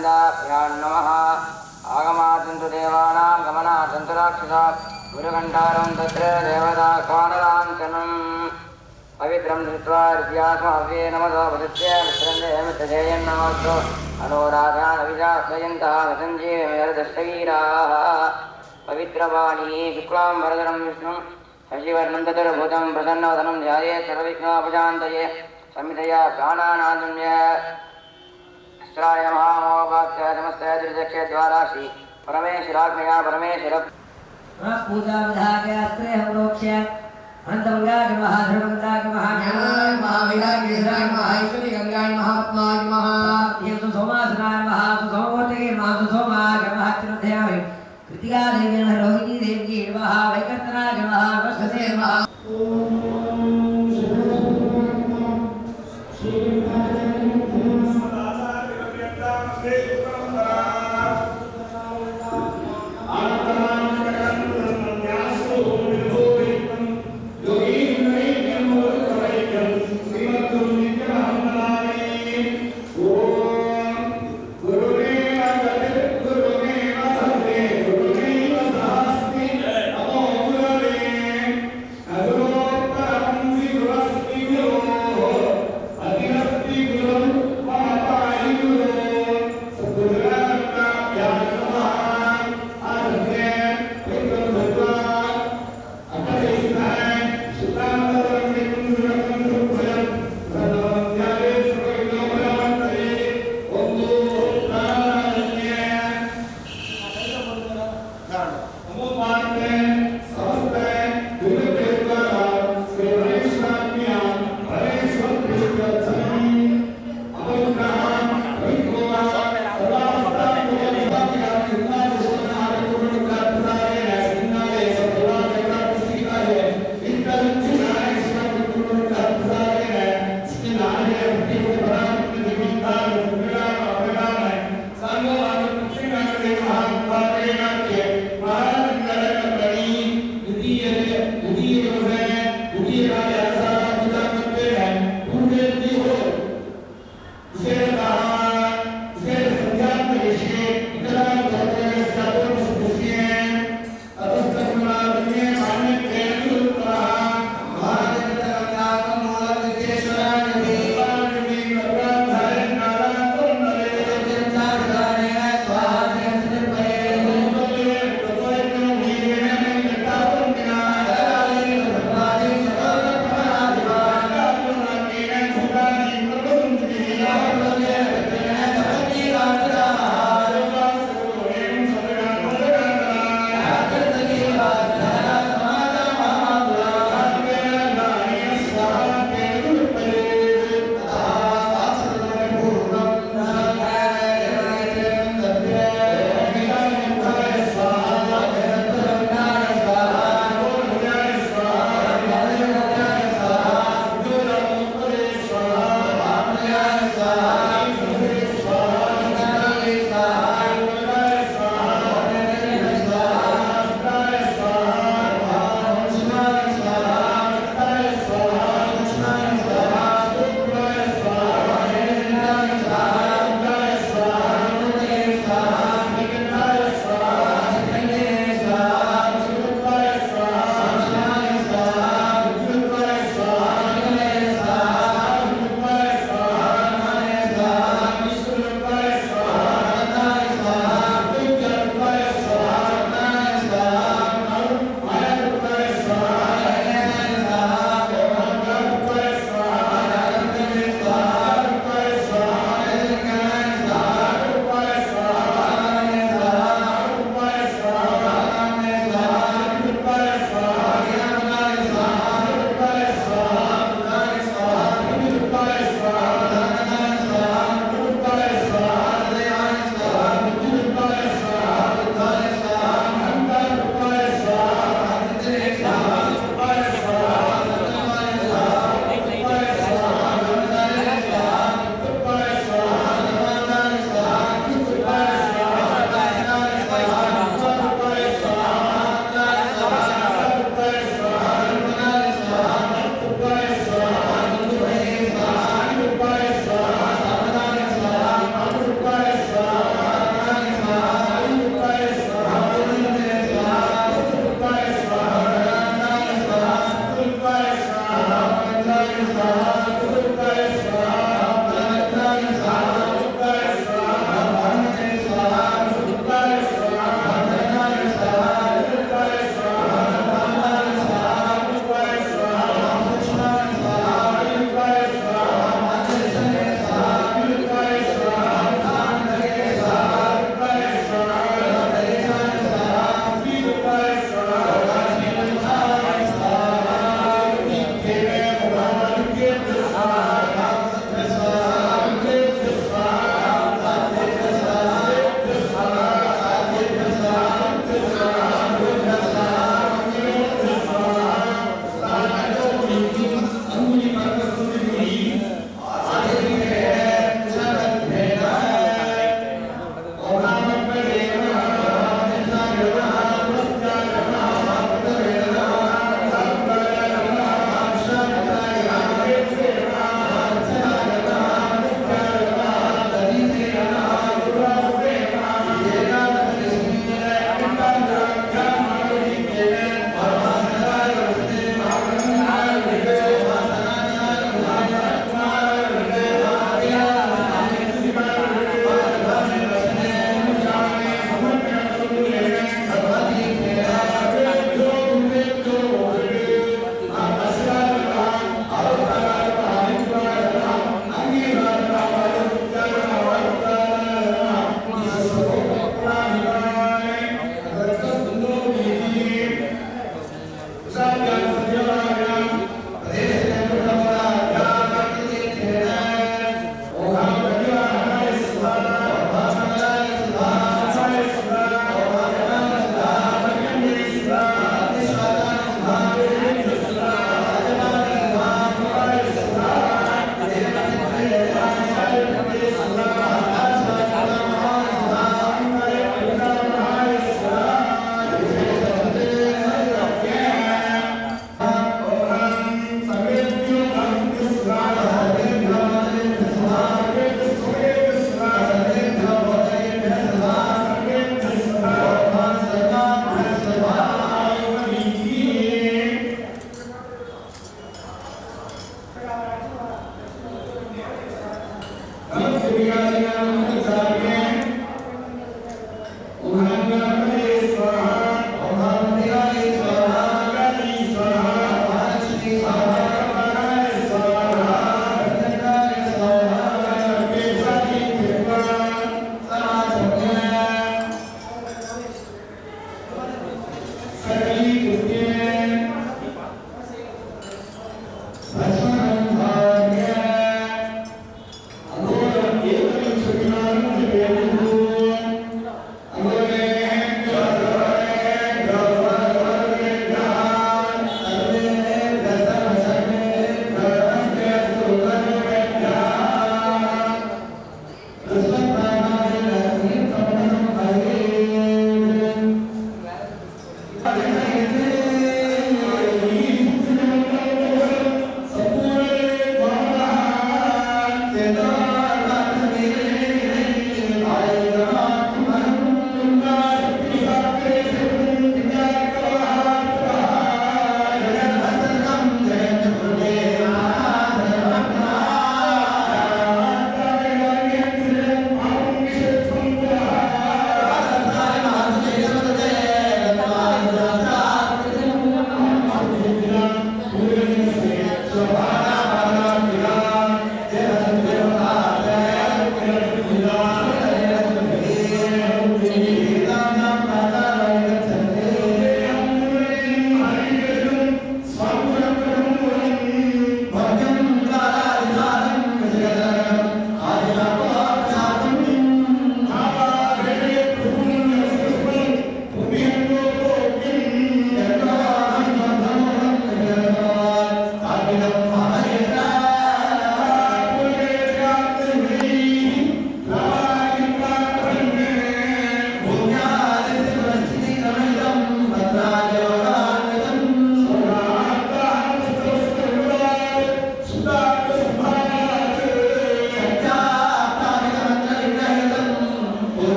आनन्दाभ्यां नमः आगमातन्तु देवानां गमनातन्तु राक्षसा गुरुघण्टारं तत्र देवताह्वानलाञ्छनम् पवित्रं धृत्वा ऋत्यास्मव्ये नमतो वदस्य मित्रन्देयं नमस्तु अनोराधानविजास्मयन्तः वसञ्जीवमेरदष्टवीराः पवित्रवाणी शुक्लां वरदरं विष्णुं शशिवर्णं चतुर्भुजं प्रसन्नवदनं ध्यायेत् सर्वविघ्नोपशान्तये संहितया प्राणानादुन्य अस्त्राय महामोपाख्य नमस्ते त्रिदक्षद्वारा श्री परमेश्वराज्ञया परमेश्वर पूजा विधाके अस्त्रे हम लोग से अनंतमंगा के महाधर्मंगा के महाज्ञान महावीरा के राय महाईश्वरी गंगा महात्मा महा ये तो सोमासनाय महा सोमोते के महा सोमा के महात्रिध्याय कृतिका देवी रोहिणी देवी की महा वैकर्तना के महा वसते महा Good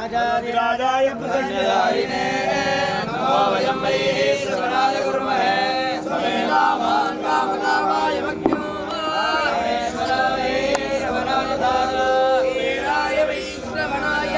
राजाधिराजाय प्रसन्नदायिने नमो वयं वै श्रवणाय कुर्महे स्वमे कामान् कामकामाय मग्नो श्रवणाय श्रवणाय दाता वीराय वै श्रवणाय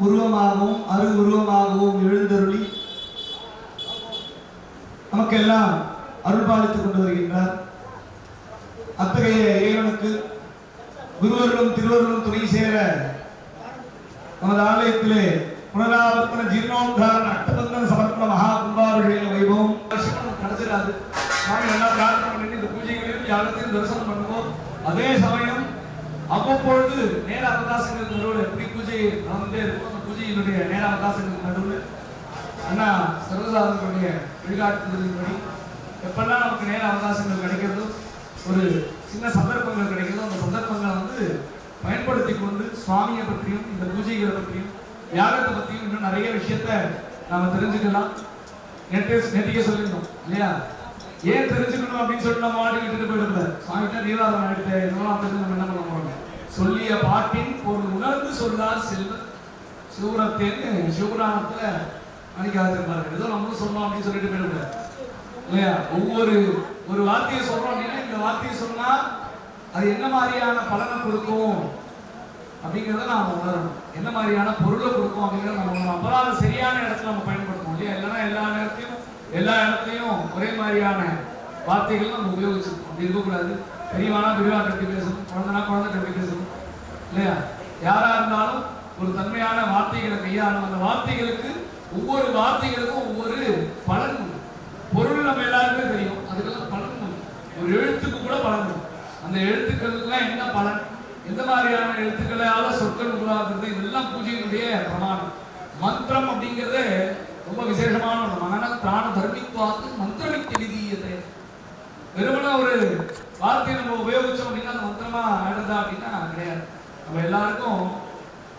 உருவமாகவும் அரு உருவமாகவும் எழுந்தருளி நமக்கெல்லாம் அருள்பாலித்துக் கொண்டு வருகின்றார். அத்தகைய இறைவனுக்கு குருவர்களும் திருவர்களும் துணை சேர நமது ஆலயத்திலே புனராவர்த்தன ஜீர்ணோத்தாரண அட்டபந்தன சமர்ப்பண மகா கும்பாபிஷேக வைபவம் கிடைச்சிடாது. சுவாமி நல்லா பிரார்த்தனை பண்ணி இந்த பூஜைகளையும் யாகத்தையும் தரிசனம் பண்ணுவோம். அதே சமயம் அவ்வப்பொழுது நேர அவகாசங்களுக்கு நடுவில் எப்படி பூஜை நடந்தே இருக்கும். அந்த பூஜையினுடைய நேர அவகாசங்களுக்கு நடுவில் அண்ணா சர்வசாதனுடைய வழிகாட்டுதலின்படி எப்பெல்லாம் நமக்கு நேர அவகாசங்கள் கிடைக்கிறதோ ஒரு சின்ன சந்தர்ப்பங்கள் கிடைக்கிறதோ அந்த சந்தர்ப்பங்களை பயன்படுத்தி கொண்டு சுவாமியை பற்றியும் இந்த பூஜைகளை பற்றியும் யாகத்தை பற்றியும் இன்னும் நிறைய விஷயத்த நாம தெரிஞ்சுக்கலாம். நேற்றையே சொல்லியிருந்தோம் இல்லையா? ஏன் தெரிஞ்சுக்கணும் அப்படின்னு சொல்லிட்டு நம்ம வாட்டி விட்டுட்டு போயிடுறது. சுவாமிகிட்ட நீராதனம் எடுத்து இதெல்லாம் தெரிஞ்சு நம்ம என்ன பண்ண போறோம்? சொல்லிய பாட்டின் ஒரு உணர்ந்து சொல்லார் செல்வ சிவபுரத்தேன்னு சிவபுராணத்துல மணிக்காதிருப்பாரு. ஏதோ நம்மளும் சொன்னோம் அப்படின்னு சொல்லிட்டு போயிடுறது இல்லையா? ஒரு வார்த்தையை சொல்றோம் அப்படின்னா இந்த வார்த்தையை சொன்னா அது என்ன மாதிரியான பலனை கொடுக்கும் அப்படிங்கிறத நாம உணரணும். என்ன மாதிரியான பொருளை கொடுக்கும் அப்படிங்கிறத நம்ம உணரணும். அப்பதான் அது சரியான இடத்துல நம்ம பயன்படுத்தணும் இல்லையா? இல்லைன்னா எல்லா இடத்துலையும் ஒரே மாதிரியான வார்த்தைகள் நம்ம உபயோகிச்சிருக்கோம். அப்படி இருக்கக்கூடாது. பெரியவானா பெரியவாட்ட எப்படி பேசணும், குழந்தைனா குழந்தைகிட்ட எப்படி பேசணும் இல்லையா? யாரா இருந்தாலும் ஒரு தன்மையான வார்த்தைகளை கையாளணும். அந்த வார்த்தைகளுக்கு ஒவ்வொரு வார்த்தைகளுக்கும் ஒவ்வொரு பலன் உண்டு. பொருள் நம்ம எல்லாருமே தெரியும், அதுக்கெல்லாம் பலன் உண்டு. ஒரு எழுத்துக்கு கூட பலன் உண்டு. அந்த எழுத்துக்களுக்குலாம் என்ன பலன், எந்த மாதிரியான எழுத்துக்களால சொற்கள் உருவாக்குறது, இதெல்லாம் பூஜையினுடைய பிரமாணம். மந்திரம் அப்படிங்கிறது ரொம்ப விசேஷமான ஒன்று. மகன பிராண தர்மிக்குவாக்கு மந்திரமிக்கு எழுதியது. வெறுமன ஒரு வார்த்தையை நம்ம உபயோகிச்சோம் அப்படின்னா அந்த மந்திரமா ஆடுதா அப்படின்னா கிடையாது. நம்ம எல்லாருக்கும்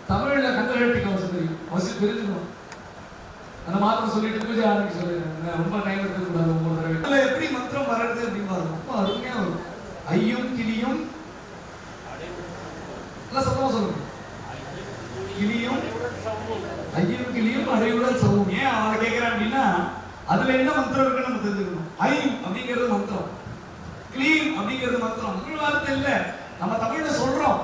தமிழ்ல கந்தகட்டி கவசம் தெரியும், அவசியம் தெரிஞ்சுக்கணும். அந்த மாத்திரம் சொல்லிட்டு பூஜை ஆரம்பிக்க சொல்லிடுறேன். ரொம்ப டைம் எடுத்துக்கூடாது. ஒவ்வொரு தடவை எப்படி மந்திரம் வர்றது அப்படின்னு பாருங்க. ரொம்ப அருமையா வரும். ஐயும் கிளியும் சத்தமா சொல்லுங்க. கிளியும் ஐயும் கிளியும் அடையுடன் சவும். ஏன் அவனை கேட்கிறேன் அப்படின்னா அதுல என்ன மந்திரம் இருக்குன்னு நம்ம தெரிஞ்சுக்கணும். ஐம் அப்படிங்கிறது மந்திரம், கிளீம் அப்படிங்கிறது மந்திரம். தமிழ் வார்த்தை இல்ல, நம்ம தமிழ்ல சொல்றோம்.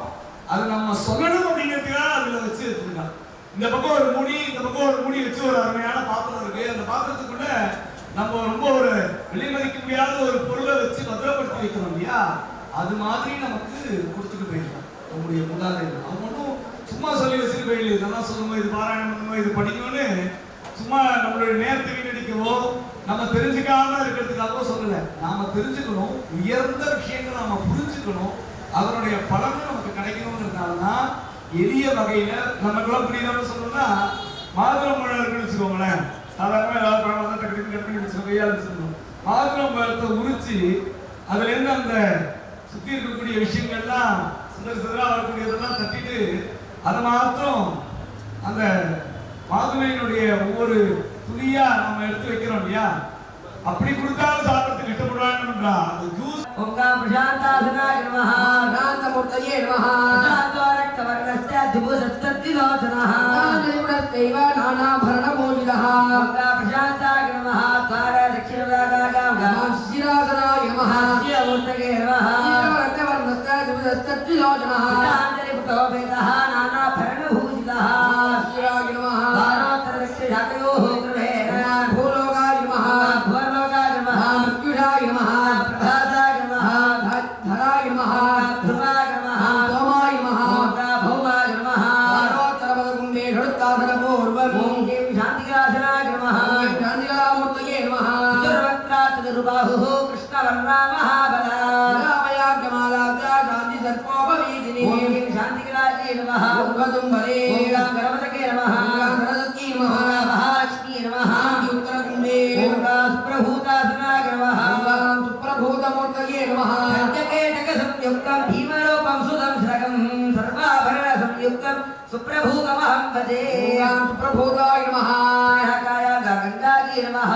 அது நம்ம சொல்லணும் அப்படிங்கிறதுக்காக அதுல வச்சு எடுத்துக்கலாம். இந்த பக்கம் ஒரு மூடி, இந்த பக்கம் ஒரு மூடி வச்சு ஒரு அருமையான பாத்திரம் இருக்கு. அந்த பாத்திரத்துக்குள்ள நம்ம ரொம்ப ஒரு வெளிமதிக்க முடியாத ஒரு பொருளை வச்சு பத்திரப்படுத்தி வைக்கிறோம் இல்லையா? அது மாதிரி நமக்கு கொடுத்துட்டு போயிருக்கான் நம்முடைய மூதாதையர். அவங்க ஒன்றும் சும்மா சொல்லி வச்சுட்டு போயிடல, இதெல்லாம் சொல்லுங்க, இது பாராயணம் பண்ணுங்க, இது படிக்கணும்னு சும்மா நம்மளுடைய நேரத்தை வீணடிக்கவோ நம்ம தெரிஞ்சுக்காம இருக்கிறதுக்காகவோ சொல்லல. நாம தெரிஞ்சுக்கணும், உயர்ந்த விஷயங்களை நாம புரிஞ்சுக்கணும், அதனுடைய பலனும் நமக்கு கிடைக்கணும்ன்றதுனாலதான் எளிய வகையில நமக்கெல்லாம் புரியாம சொல்லணும்னா மாதுளம் பழம் வச்சுக்கோங்களேன். சாதாரணமா ஏதாவது பழம் வந்தா டக்கு கட் பண்ணி வச்சுக்கோங்க, கையால் வச்சுக்கணும். மாதுளம் பழத்தை உரிச்சு அதுல இருந்து அந்த சுத்தி இருக்கக்கூடிய விஷயங்கள்லாம் சிதறா வரக்கூடியதெல்லாம் தட்டிட்டு அதை மாத்திரம் அந்த மாதுளையினுடைய ஒவ்வொரு துளியா நம்ம எடுத்து வைக்கிறோம் இல்லையா? அப்படி கொடுத்தாலும் சாப்பிடுறதுக்கு இஷ்டப்படுவாங்கன்றா அந்த ஜூஸ். ஓம் பிரசாந்தாசனாய நமஹ நாந்தமூர்த்தயே நமஹ பிரசாந்தவரக்தவர்ணஸ்ய திபுசத்தத்திலோச்சனஹ நாந்தயுடத்தைவ நானாபரணமோஜிதஹ ஓம் பிரசாந்தாய நமஹ தார தக்ஷிணவாகாகாம் சிராசனாய நமஹ சிரமூர்த்தயே நமஹ பிரசாந்தவர்ணஸ்ய திபுசத்தத்திலோச்சனஹ நாந்தரிபுதோபேதஹ நானாபரணபூஜிதஹ சிராய நமஹ தாரோத்தர தக்ஷிணாகயோஹ கிருவேன பூலோகாய நமஹ பூர்லோகாய நமஹ மத்யுஷாய நமஹ பிரசாதாய நமஹ धराय नमः ध्रुवाय नमः सोमाय नमः भौमाय नमः तारोत्तरपदकुण्डे षडुत्ताभ पूर्वम् ॐ ह्रीं शान्तिरासनाय नमः शान्तिरामूर्तये नमः चतुर्वक्त्रा चतुर्बाहुः कृष्णवर्णा महाबला रामयाज्ञमालाभ्या शान्तिसर्पोपवीतिनी ॐ ह्रीं शान्तिराजे नमः मुखदुम्बरे ॐ गां गणपतये नमः सरस्वती ॐ नमः गां महालक्ष्मी नमः उत्तरकुण्डे ॐ गां सुप्रभूतासनाय नमः सुप्रभूतमूर्तये नमः संयुक्तं भीमरूपं सुदं श्रगं सर्वाभरणसंयुक्तं सुप्रभूतमहं भजे सुप्रभूताय नमः काय गंगाजी नमः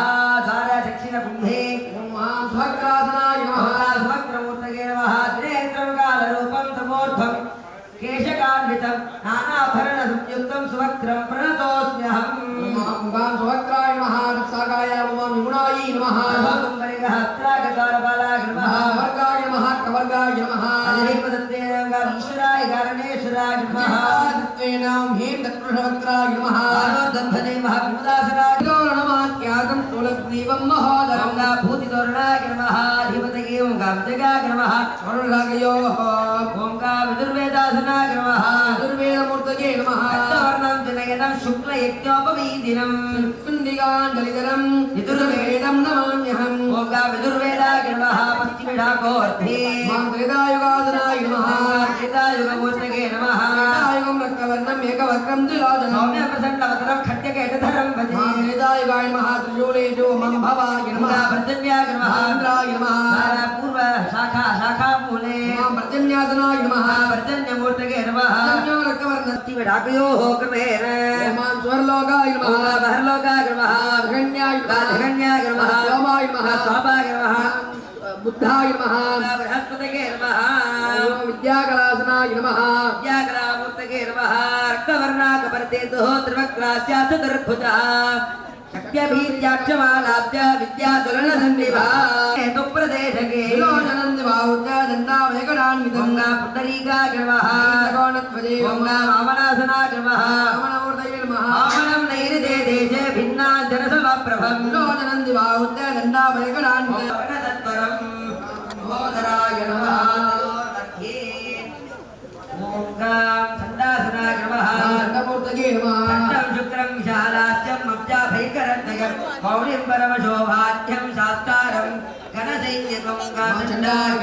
धारा दक्षिणकुम्भे सुभद्रासनाय नमः सुभद्रमूर्तये नमः त्रिनेत्रं कालरूपं तमोर्ध्वं केशकान्वितं नानाभरणसंयुक्तं सुवक्त्रं प्रणतोऽस्म्यहम् सुभद्राय नमः रक्षाकाय नमः विगुणाय नमः हत्रागतारबालाय नमः वर्गाय नमः कवर्गाय नमः ईश्वराय कारणेश्वराय नमः तत्त्वेनां हेम तत्पुरुषवक्त्राय नमः दंभने महाप्रदासराय नमः त्यागं तुलग्रीवं महादरं भूतितोरणाय नमः धीमतये ओं गामजगाय नमः स्वर्णरागयोः ओं विदुर्वेदासनाय नमः दुर्वेदमूर्तये नमः वर्णं जनयनं शुक्लयज्ञोपवीदिनं कुण्डिकाञ्जलिधरं विदुर्वेदं नमाम्यहम् ओं विदुर्वेदाय नमः पश्चिमिडाकोऽर्थे त्रिदायुगादनाय नमः त्रिदायुगमूर्तये नमः त्रिदायुगं रक्तवर्णम् एकवक्त्रं द्विलोचनं सौम्यप्रचण्डवदनं खड्गकेटधरं भजे त्रिदायुगाय नमः त्रिशूलेषु मम भवाय नमः पर्जन्याय नमः इन्द्राय नमः पूर्व शाखामूले पर्जन्यासनाय नमः पर्जन्यमूर्तये नमः रक्तवर्णस्तिविडाकयोः क्रमेण स्वर्लोकाय नमः बहिर्लोकाय नमः धन्याय नमः सोमाय नमः स्वापाय नमः बुद्धाय नमः बृहस्पतये नमः विद्याकलासनाय नमः विद्याकलामूर्तये नमः रक्तवर्णाकपर्तेतुः त्रिवक्त्रास्या चतुर्भुजः शक्यभीर्याक्षमालाब्ज विद्यातुलनसन्निभा हेतुप्रदेशके विलोचनन्दिभावुद्य दण्डावयकडान्वितं पुण्डरीकाय नमः त्रिकोणध्वजे वामनासनाय नमः वामनमूर्तये नमः वामनं नैऋते देशे भिन्नाञ्जनसमप्रभम् विलोचनन्दिभावुद्य दण्डावयकडान्वितं तत्परम् महोदराय नमः ॐ छन्दासनाय नमः दण्डमूर्तये नमः खण्डं शुक्रं विशालास्यं मब्जाभैकरन्तयं मौलिं परमशोभाढ्यं शास्तारं घनसैन्यत्वं गाचण्डाय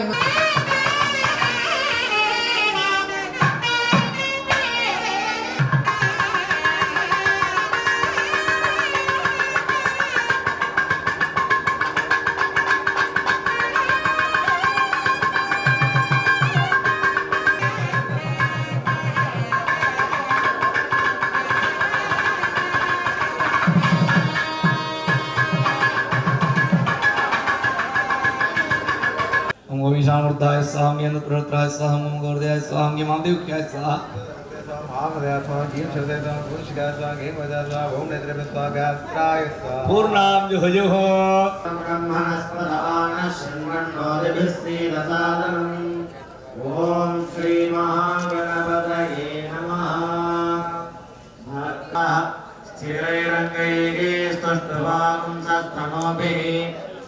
ओम गोविशामूर्ताय स्वामी प्रवृत्ताय स्वाहा ओम गोर्दयाय स्वाहा मामदेव्याय स्वाहा पूर्णाम जो हो ओम श्री महागणपतये नमः स्थिरैरङ्गैः स्तुष्ट्वापुंसस्तनोभिः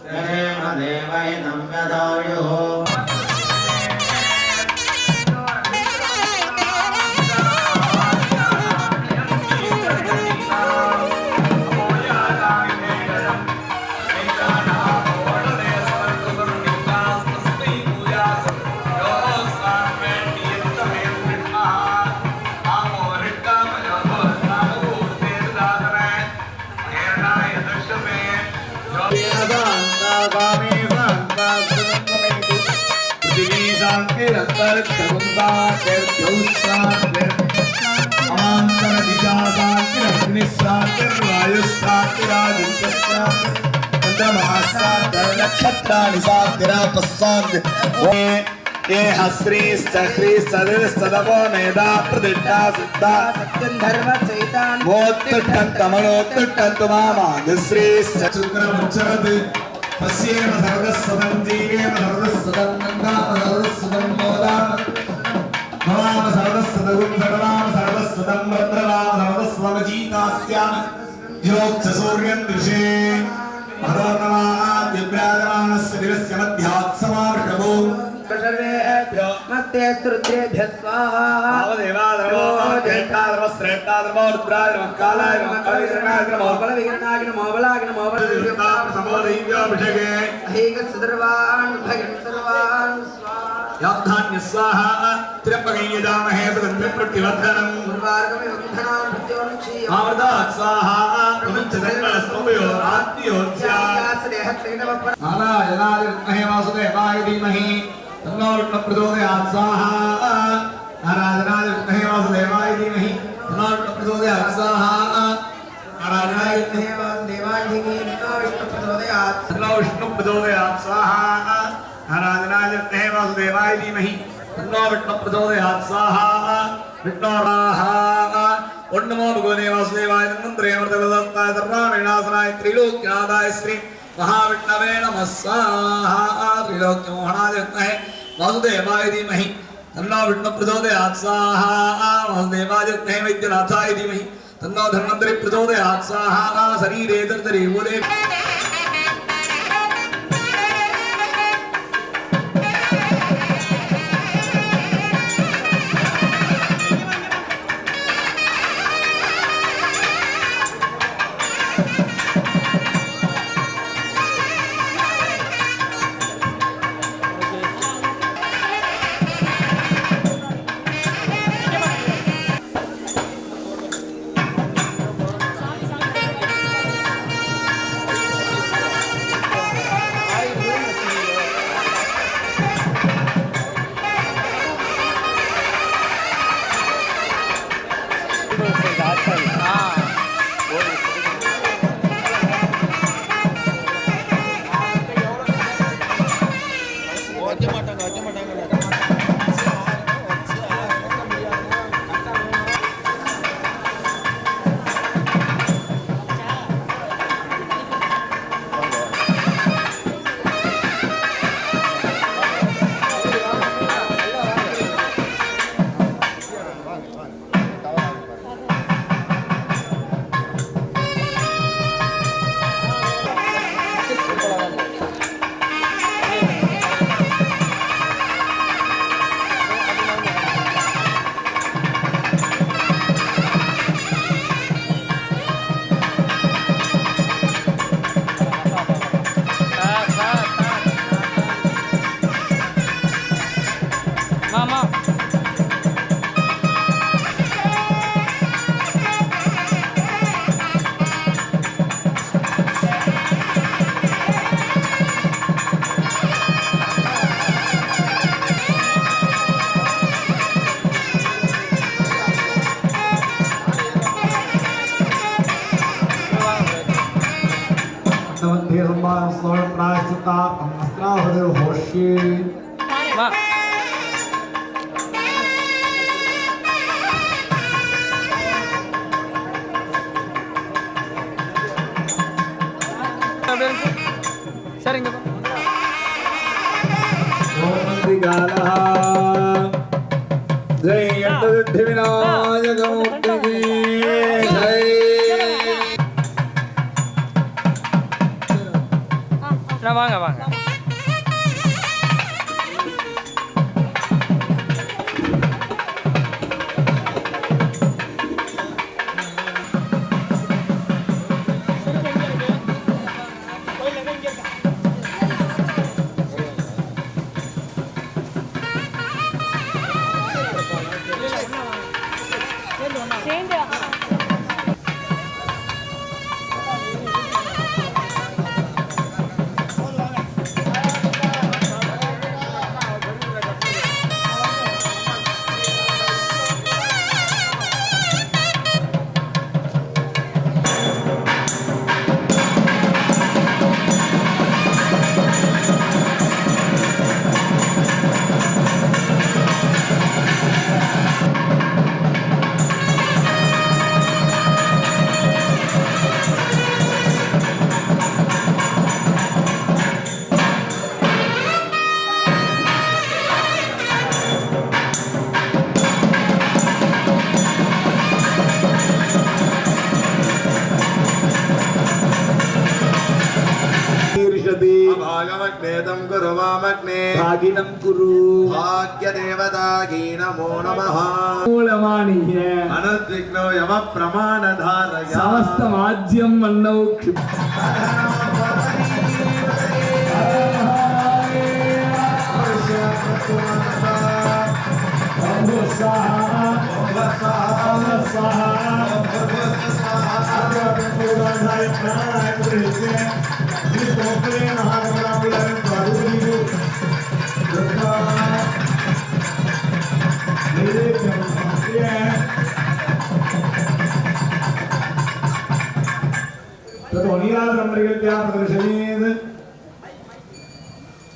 गजेम देवैनं व्यधायुः नक्षत्राणि सात्रा पस्सान्त ये हस्रीस्तदवो मेधा प्रतिष्ठा सिद्धा धर्म चैतान् मोत्तिष्ठन्तमनोत्तिष्ठन्तु मामागश्रीश्च शुक्रमुच्चरत् तस्येव सर्वस्वदं जीवेव सर्वस्वदं नन्दाम सर्वस्वदं मोदाम भवाम सर्वस्वदगुं सकलाम सर्वस्वदं भद्रवाम सर्वस्वमजीतास्याम योक्ष सूर्यं दृशे मदोर्नमाद् विभ्राजमानस्य दिवस्य मध्यात् समावृषभो सर्वेभ्यो मत्तेस्तुरुद्रेभ्यः स्वाहा आवदेवाधर्मो जयकाधर्मो श्रेष्ठाधर्मो रुद्राधर्मो कालाधर्मो कविधर्माधर्मो बलविघ्नाग्नमो बलाग्नमो समोदयव्योऽभिषेके अहेकसुदर्वान् भगन् सर्वान् स्वाहा याधान्य स्वाहा त्र्यम्बकयजामहे सुगन्धिप्रतिवर्धनम् उर्वारुकमे वन्धनान् प्रत्योन्क्षीय अमृतात् स्वाहा प्रमुञ्चकर्मणस्तोमयो आत्मीयोऽस्यात् नारायणाय वासुदेवाय धीमहि तन्नो विष्णुप्रचोदयात् स्वाहा नारायणाय वासुदेवाय धीमहि तन्नो विष्णुप्रचोदयात् स्वाहा नारायणाय वासुदेवाय धीमहि तन्नो विष्णुप्रचोदयात् स्वाहा नारायणाय वासुदेवाय धीमहि तन्नो विष्णुप्रचोदयात् स्वाहा विष्णोराहा ओं नमो भगवते वासुदेवाय नमन्त्रे अमृतवदत्ताय सर्वाविनाशनाय त्रिलोक्यनाथाय श्री महाविष्णवे नमः स्वाहा त्रिलोक्यमोहनाय विद्महे वासुदेवाय धीमहि तन्नो विष्णुप्रचोदयात् स्वाहा वासुदेवाय विद्महे वैद्यनाथाय धीमहि तन्नो धन्वन्तरि प्रचोदयात् स्वाहा शरीरे दर्दरे मूले சரிங்க जय विनायक मूर्ति की जय வாங்க வாங்க भागमग्नेदं कुरु वामग्ने भागिनं कुरु भाग्यदेवतायै नमो नमः मूलमानीय अनुद्विग्नो यमप्रमाणधारय समस्तमाज्यं मन्नौ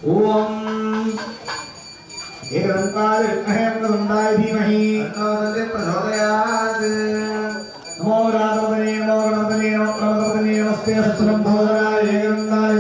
ओम एकंकार विद्महे धीमहि प्रचोदयात् नमो रामदने नमो गणपतये नमो प्रमदपतये नमस्ते सत्सुरं भवदाय एकंकार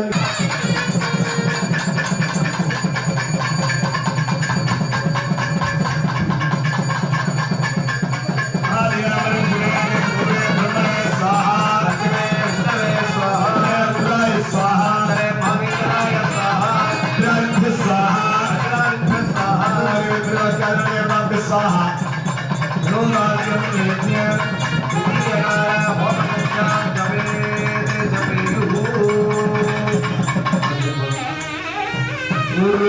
पूर्व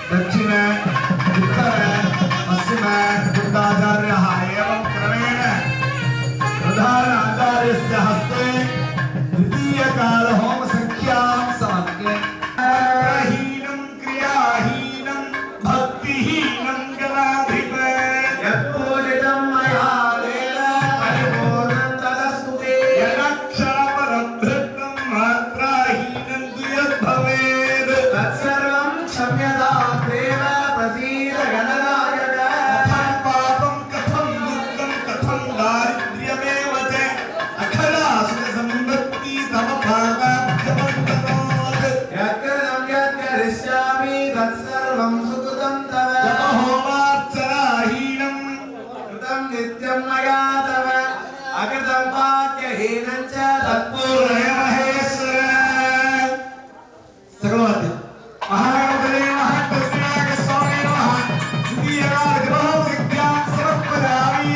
दक्षिण उत्तर पश्चिम गुप्ताचार्यः एवं क्रमेण प्रधान आचार्यस्य हस्ते द्वितीयकाल होम संख्यां समर्प्य हीनं क्रियाहीनं भक्तिहीनं गणाधिप यत्पूजितं मया देव परिपूर्णं तदस्तु ते यदक्षरपरभृतं मात्राहीनं तु यद्भवेत् तत्सर्वं क्षम्यतां देव प्रसीद गणनायक कथं पापं कथं दुःखं कथं दारिद्र्यमेव च अखलासुरसम्पत्ति तव पापाभ्यमन्तनोत् यत्कृतं यत्करिष्यामि तत्सर्वं सुकृतं तव जपहोमार्चनाहीनं कृतं नित्यं मया तव अकृतं वाक्यहीनं च तत्पूर्णे महेश्वर सकलवाद्य महागणपतये महागणपतये स्वामी नमः द्वितीयकाल ग्रहो विद्यां समर्पयामि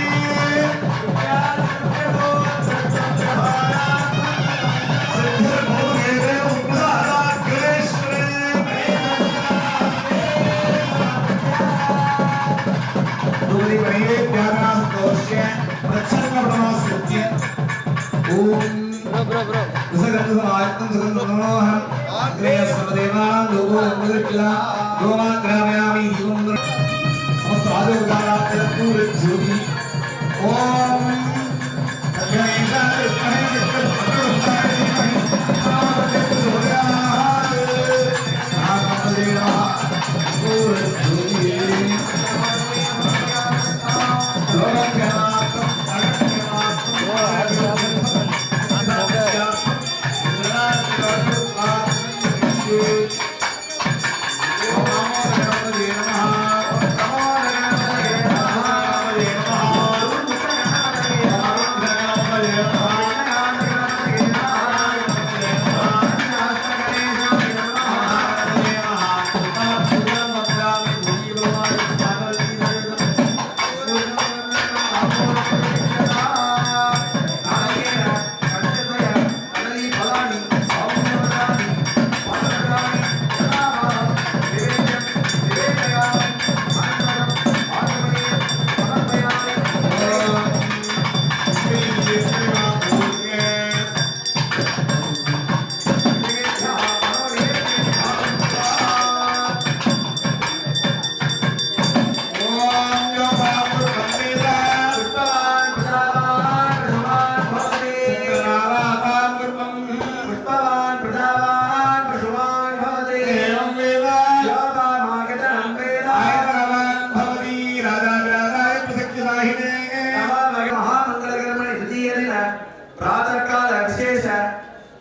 प्रातःकाल विशेष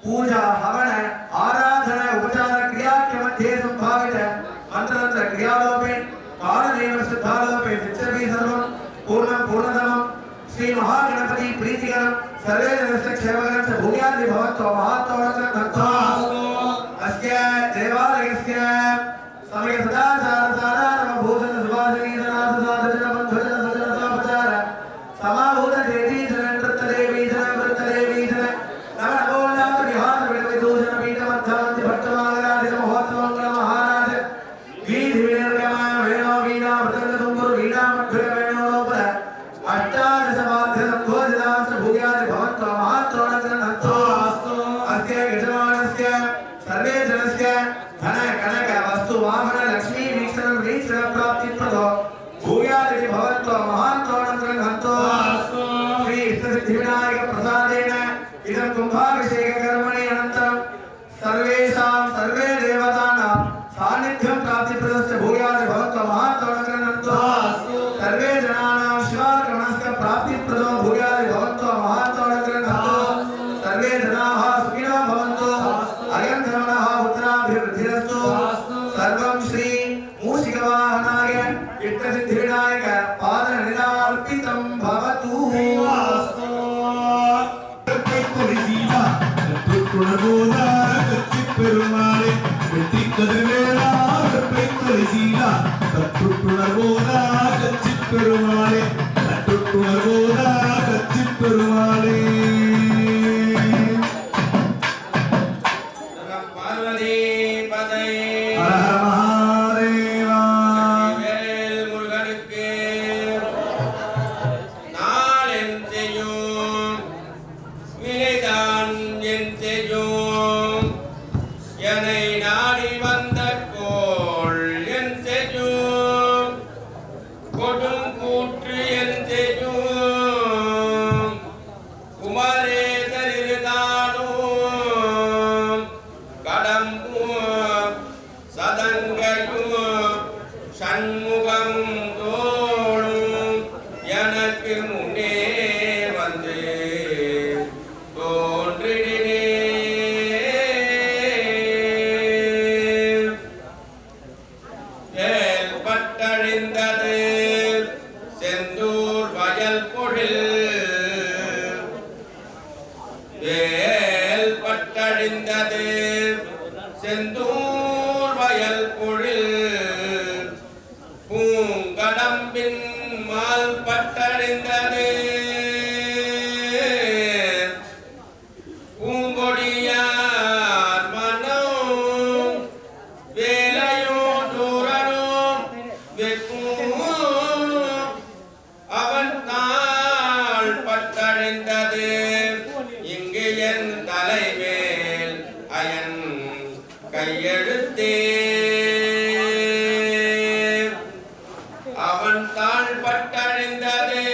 पूजा हवन आराधना उपचार क्रियाक्रम मध्ये संभावित मंत्र क्रियालोपे कालदेव श्रद्धालोपे नित्यभी सर्वं पूर्णं पूर्णतमं श्री महागणपति प्रीतिकरं सर्वे जनस्य क्षेमकरं च भूयादि भवत्व महात्वरत्न तत्त्वा अस्य देवा வேல் பட்டழிந்தது செந்தூர் வயல் பொழில் பூங்கடம்பின் மால் பட்டழிந்தது பூங்கொடியார் மனம் வேலையோ சூரனும் வெக்கும் அவன் தாள் பட்டழிந்தது இங்கு என் தலைமேல் அயன் கையெழுத்தே அவன் தாள் பட்டழிந்தது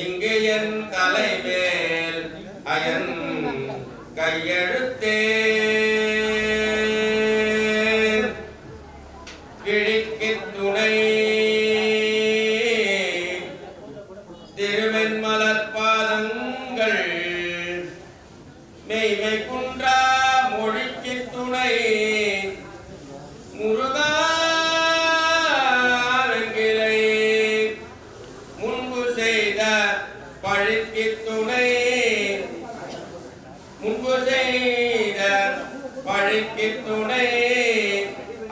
இங்கு என் தலைமேல் அயன் கையெழுத்தே கிழிக்கு துணை திருவெண்மலர் பாதங்கள் மெய்மை குன்றா மொழிக்கு துணை முருகாவெங்கிலை முன்பு செய்த பழிக்கு துணை முன்பு செய்த பழிக்கு துணை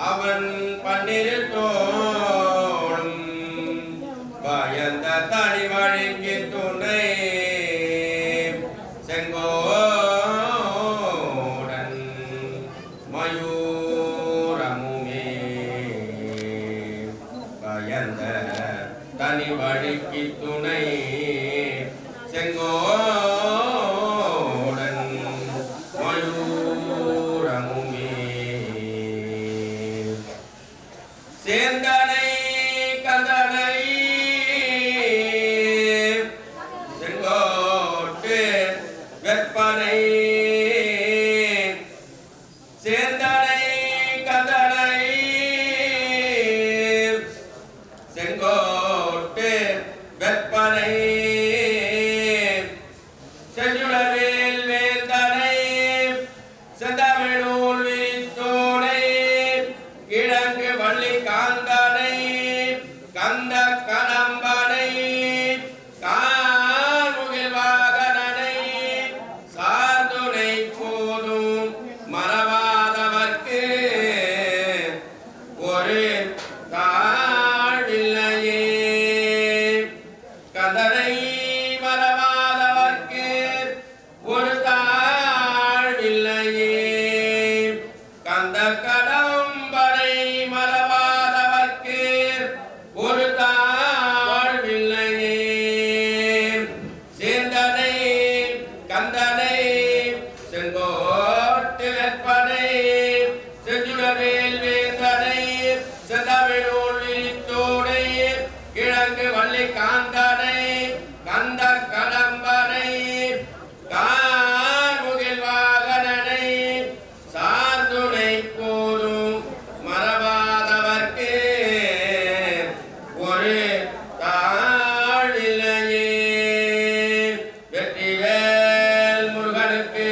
அவன் பன்னிரு தோளும் பயந்த தனி வழிக்கு துணை செங்கோடன் மயூரமுமே பயந்த தனி வழிக்கு துணை செங்கோடன் மயூரமுமே சேர்ந்தனை கந்தனை செங்கோட்டு வெப்பனை சேர்ந்தனை கந்தனை செங்கோட்டு வெப்பனை செஞ்சுடவேல் வேந்தனை செந்தமிழூர் விரித்தோனை கிழங்கு வள்ளி காந்தனை கந்த கடம்பனை கார்முகில் வாகனனை சார்துணை போதும் மறவாதவர்க்கு ஒரு தாழ்வில்லையே கந்தனை மறவாதவர்க்கு ஒரு தாழ்வில்லையே கந்த கடம்பனை மறவாதவர்க்கு ஒரு தாழ்வில்லையே சேர்ந்தனை கந்தனை செங்கோட்டு வெப்பனை செஞ்சுடவேல் வேந்தனை செந்தமிழூர் விரித்தோனை கிழங்கு வள்ளி காந்தனை கந்த கடம்பனை கார்முகில் வாகனனை சார்துணை போதும் மறவாதவர்க்கு ஒரு தாழ்வில்லையே வெற்றிவேல் முருகனுக்கு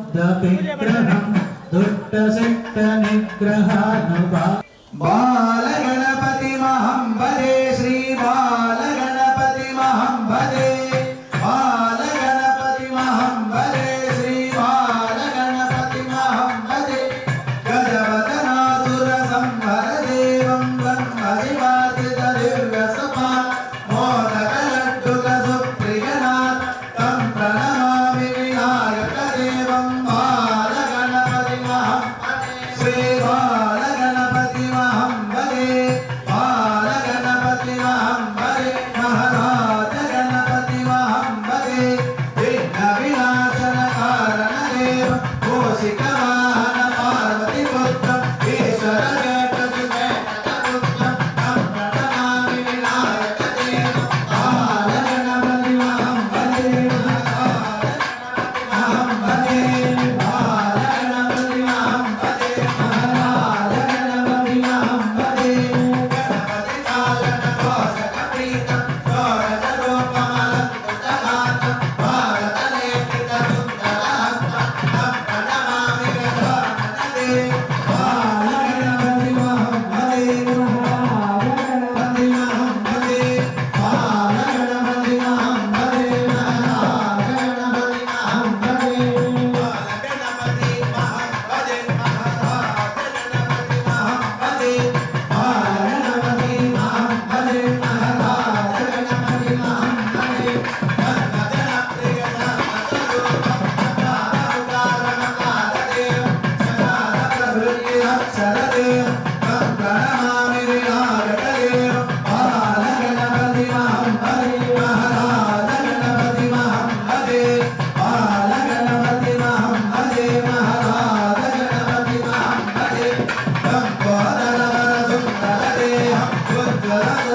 शस्त्रयुद्धहस्तमुग्धविग्रहं दुष्टसिद्धनिग्रहानुभा बालगणपति महंबदे श्री बालगणपति महंबदे बालगणपति महंबदे श्री बालगणपति महंबदे गजवदनासुर संवर देवं ब्रह्मदिवादितदिव्यसभा मोदकलड्डुक सुप्रियनाथ तं प्रणमामि विनायक देवं बालगणपति महंबदे श्री बालगणपति महंबदे बालगणपति महंबदे महाराज गणपति महंबदे विघ्न विनाशन कारण देव कौशिक वाहन पार्वती पुत्र ईश्वर पुत्र मंगल